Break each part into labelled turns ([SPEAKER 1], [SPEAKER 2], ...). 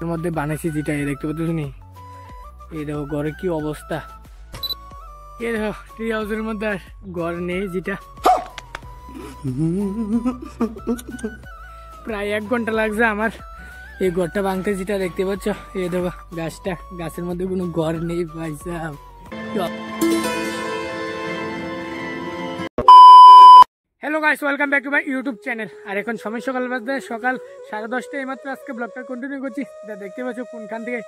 [SPEAKER 1] এর মধ্যে বানাইছি যেটা এই দেখতে পাচ্ছ নি, এই দেখো ঘরের কি অবস্থা। এই দেখো ট্রি হাউসের মধ্যে আর ঘর নেই, যেটা প্রায় 1 ঘন্টা লাগছে আমার এই ঘরটা ভাঙতে, যেটা দেখতে পাচ্ছ। এই দেখো গাছটা, গাছের মধ্যে কোনো ঘর নেই ভাই সাহেব। Hello guys, welcome back to my YouTube channel. আর এখন সময় সকাল বাজে সকাল 10:30 এইমাত্র আজকে ব্লগটা কন্টিনিউ করছি। এটা দেখতে পাচ্ছ কোনখান থেকে,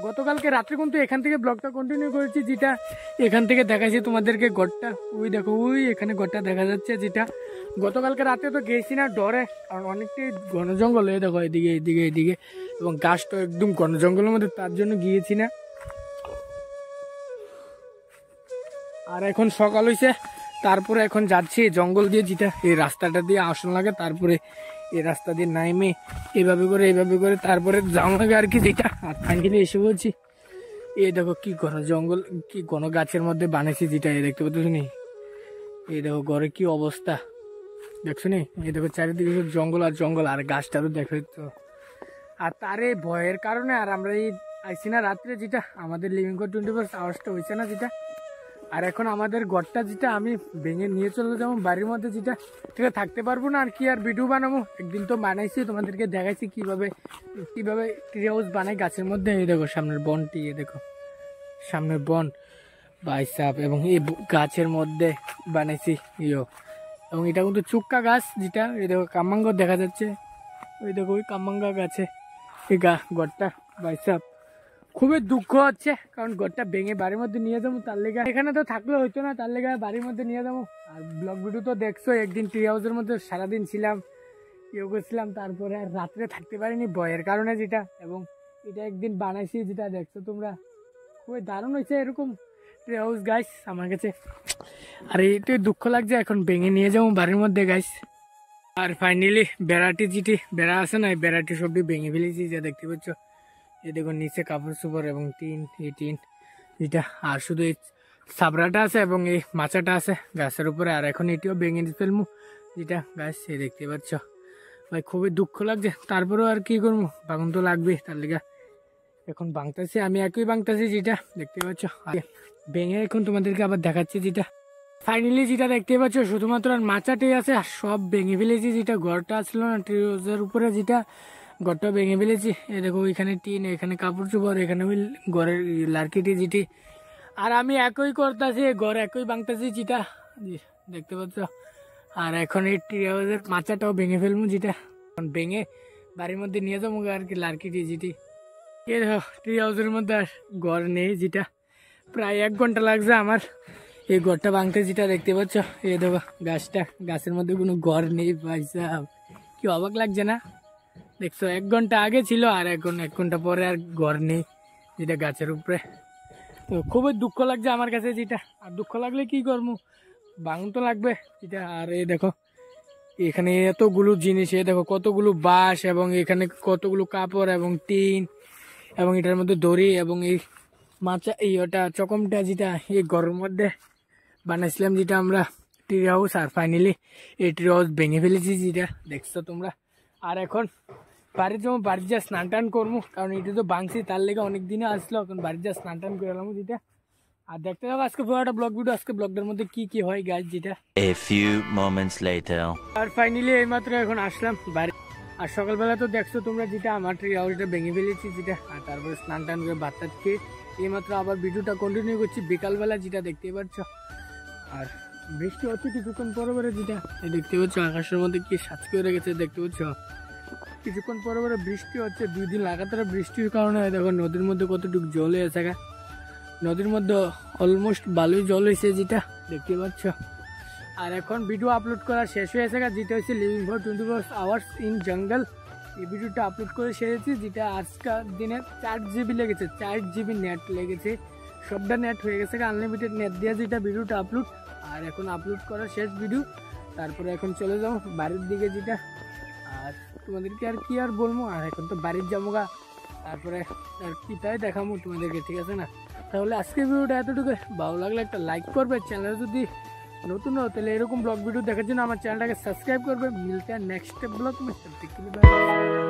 [SPEAKER 1] গতকালকে রাত্রে কিন্তু এখান থেকে ব্লগটা কন্টিনিউ করেছি, যেটা এখান থেকে দেখাচ্ছি তোমাদেরকে ঘরটা। ওই দেখো ওই এখানে ঘরটা দেখা যাচ্ছে, যেটা গতকালকে রাতে তো গেছি না ডরে, কারণ অনেকটাই ঘন জঙ্গল। এই দেখো এদিকে এদিকে এদিকে, এবং গাছটা একদম ঘন জঙ্গলের মধ্যে, তার জন্য গিয়েছি না। আর এখন সকাল হয়েছে, তারপরে এখন যাচ্ছি জঙ্গল দিয়ে, যেটা এই রাস্তাটা দিয়ে আসন লাগে, তারপরে এই রাস্তা দিয়ে নাইমে এইভাবে করে তারপরে যাওয়া লাগে আর কি, যেটা। আর ফাইনালি এসে বলছি, এই দেখো কি ঘন জঙ্গল, কি ঘন গাছের মধ্যে বানাইছি, যেটা এই দেখতে পাচ্ছ নি। এই দেখো ঘরের কি অবস্থা দেখছো নি, এই দেখো চারিদিকে জঙ্গল আর জঙ্গল, আর গাছটা তো দেখো তো। আর তারে ভয়ের কারণে আর আমরা এই আইসি না রাত্রে, যেটা আমাদের লিভিং ঘর 24 আওয়ার্সটা হয়েছে না, যেটা। আর এখন আমাদের ঘরটা যেটা আমি ভেঙে নিয়ে চলে যাবো বাড়ির মধ্যে, যেটা ঠিক থাকতে পারবো না আর কি। আর ভিডিও বানাবো, একদিন তো বানাইছি, তোমাদেরকে দেখাইছি কিভাবে ট্রি হাউস বানাই গাছের মধ্যে। এই দেখো সামনের বনটি, এই দেখো সামনের বন বাইসাপ, এবং এই গাছের মধ্যে বানাইছি ইয়ো। এবং এটা কিন্তু চুক্কা গাছ, যেটা এই দেখো কামাঙ্গ দেখা যাচ্ছে, ওই দেখো ওই কামাঙ্গা গাছে এই ঘরটা বাইসাপ। খুবই দুঃখ হচ্ছে, কারণ ঘরটা ভেঙে বাড়ির মধ্যে নিয়ে যাবো, তার লেগে এখানে তো থাকলে হইতো না, তার লেগে বাড়ির মধ্যে নিয়ে যাবো। আর ব্লগ ভিডিও তো দেখছো, একদিন ট্রি হাউসের মধ্যে সারাদিন ছিলাম, ইয়ে করছিলাম, তারপরে আর রাত্রে থাকতে পারিনি ভয়ের কারণে, যেটা। এবং এটা একদিন বানাইছি, যেটা দেখছো তোমরা, খুবই দারুণ হয়েছে এরকম ট্রি হাউস গাইস আমার কাছে। আর এইটাই দুঃখ লাগছে, এখন ভেঙে নিয়ে যাবো বাড়ির মধ্যে গাইস। আর ফাইনালি বেড়াটি, যেটি বেড়া আছে না, এই বেড়াটি সবটি ভেঙে ফেলেছি, যা দেখতে পাচ্ছ। এই দেখো নিচে কাপড় চোপড় এবং টিন, এই টিন যেটা, আর শুধু এই সাবরাটা আছে এবং এই মাচাটা আছে গাছের উপরে। আর এখন এটিও ভেঙে ফেলবো, যেটা গাছ এই দেখতে পাচ্ছ ভাই। খুবই দুঃখ লাগছে, তারপরেও আর কি করবো, ভাঙন তো লাগবে, তার লেগে এখন ভাঙতেছি, আমি একই ভাঙতেছি, যেটা দেখতে পাচ্ছ। ভেঙে এখন তোমাদেরকে আবার দেখাচ্ছি, যেটা ফাইনালি যেটা দেখতে পাচ্ছ, শুধুমাত্র আর মাচাটাই আছে, আর সব ভেঙে ফেলেছি, যেটা ঘরটা আসলো না ট্রি হাউসের উপরে, যেটা ঘরটা ভেঙে ফেলেছি। এই দেখো এখানে টিন, এখানে কাপড় চোপড়, এখানে ওই ঘরের লার্কিটি, যেটি। আর আমি একই করতেছি, ঘর একই ভাঙতেছি, যেটা দেখতে পাচ্ছ। আর এখন এই ট্রি হাউসের মাচাটাও ভেঙে ফেলবো, যেটা ভেঙে বাড়ির মধ্যে নিয়ে যাবো আর কি, লার্কিটি যেটি। এই দেখো ট্রি হাউসের মধ্যে আর ঘর নেই, যেটা প্রায় 1 ঘন্টা লাগছে আমার এই ঘরটা ভাঙতে, যেটা দেখতে পাচ্ছ। এই দেখো গাছটা, গাছের মধ্যে কোনো ঘর নেই ভাই সাহেব, কি অবাক লাগছে না দেখছো। 1 ঘন্টা আগে ছিল, আর এখন 1 ঘন্টা পরে আর ঘর নেই, যেটা গাছের উপরে। তো খুবই দুঃখ লাগছে আমার কাছে, যেটা। আর দুঃখ লাগলে কি করবো, ভাঙন তো লাগবে, যেটা। আর এই দেখো এখানে এতগুলো জিনিস, এই দেখো কতগুলো বাঁশ, এবং এখানে কতগুলো কাপড় এবং টিন, এবং এটার মধ্যে দড়ি, এবং এই মাচা, এই ওটা চকমটা, যেটা এই ঘরের মধ্যে বানাইছিলাম, যেটা আমরা ট্রি হাউস। আর ফাইনালি এই ট্রি হাউস ভেঙে ফেলেছি, যেটা দেখছো তোমরা। আর এখন বাড়ির যাবো, বাড়ির যা স্নান টান করবো, কারণ এটা তো ভাঙছি, তার লেগে অনেক দিনে আসলো, এখন বাড়ির যা স্নান টান করে এলাম, যেটা। আর দেখতে যাবো আজকে পুরোটা ব্লগ ভিডিও, আজকে ব্লগটার মধ্যে কি কি হয় গাছ, যেটা।
[SPEAKER 2] A few moments later.
[SPEAKER 1] আর ফাইনালি এইমাত্র এখন আসলাম বাড়ি। আর সকালবেলা তো দেখছো তোমরা, যেটা আমার ট্রি হাউসটা ভেঙে ফেলেছি, যেটা। আর তারপরে স্নান টান করে ভাত টাত খেয়ে এইমাত্র আবার ভিডিওটা কন্টিনিউ করছি বিকালবেলা, যেটা দেখতে পাচ্ছ। আর বৃষ্টি হচ্ছে কিছুক্ষণ পরে পরে, যেটা দেখতে পাচ্ছ আকাশের মধ্যে কি সাজ করে রেখেছে, দেখতে পাচ্ছ। কিছুক্ষণ পরে পরে বৃষ্টি হচ্ছে, 2 দিন লাগাতার বৃষ্টির কারণে দেখো নদীর মধ্যে কতটুকু জল হয়েছে, নদীর মধ্যে অলমোস্ট ভালোই জল হয়েছে, যেটা দেখতে পাচ্ছ। আর এখন ভিডিও আপলোড করা শেষ হয়েছে, যেটা হচ্ছে লিভিং ফর 24 আওয়ার্স ইন জঙ্গল। এই ভিডিওটা আপলোড করে সেরেছি, যেটা আজকাল দিনে 4 GB লেগেছে, 4 GB নেট লেগেছে, সবটা নেট হয়ে গেছে, আনলিমিটেড নেট দিয়ে যেটা ভিডিওটা আপলোড। আর এখন আপলোড করা শেষ ভিডিও, তারপরে এখন চলে যাবো বাড়ির দিকে, যেটা। আর তোমাদেরকে আর কি আর বলবো, আর এখন তো বাড়ির যাবো গা, তারপরে আর কি তাই দেখাবো তোমাদেরকে, ঠিক আছে না। তাহলে আজকের ভিডিওটা এতটুকু, ভালো লাগলে একটা লাইক করবে, চ্যানেল যদি নতুন হো তাহলে এরকম ব্লগ ভিডিও দেখার জন্য আমার চ্যানেলটাকে সাবস্ক্রাইব করবে। মিলতে নেক্সট ব্লগ में, तब तक के लिए बाय।